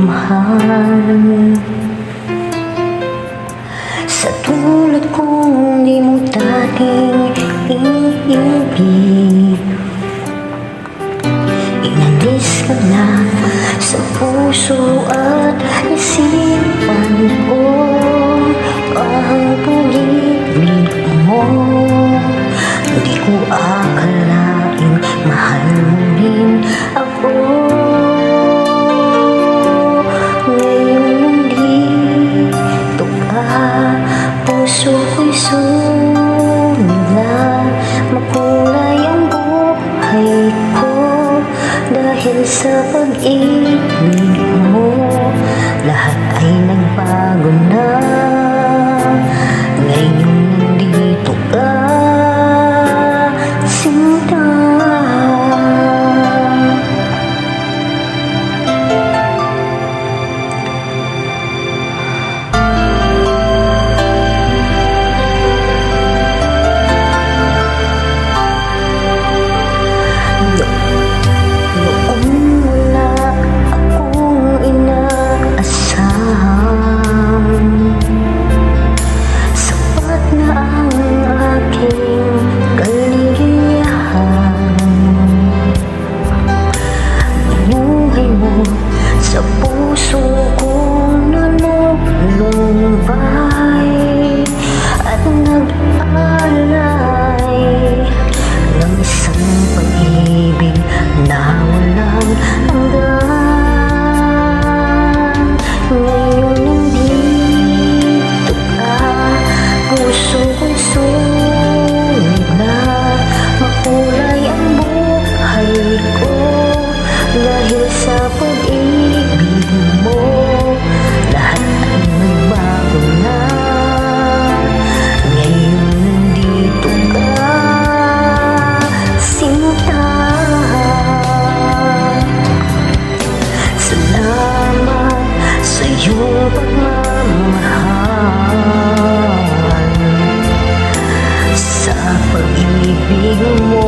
mahal. Sa tulad kong di mo dating iibig, inalis ka na sa puso at isipan ko. Ang pag-ibig mo, di ko akalain mahal mo rin ako. Ngayon nandito ka, puso ko'y sumila. Makulay ang buhay ko dahil sa pag-ibig mo. Lahat ay nagbago na. Ngayon nandito ka, sinta. Noong wala akong inaasahan, sapat na ang aking kaligayahan. Binuhay mo sa puso kong nanulumbay at nag-alay ng isang pag-ibig na walang hanggan. Ngayon nandito ka, puso ko'y sumigla. Makulay ang buhay ko dahil sa pag-ibig mo. Lahat ay nagbago na. Ngayon nandito ka, sinta. Salamat sa iyong pagmamahal, sa pag-ibig mo.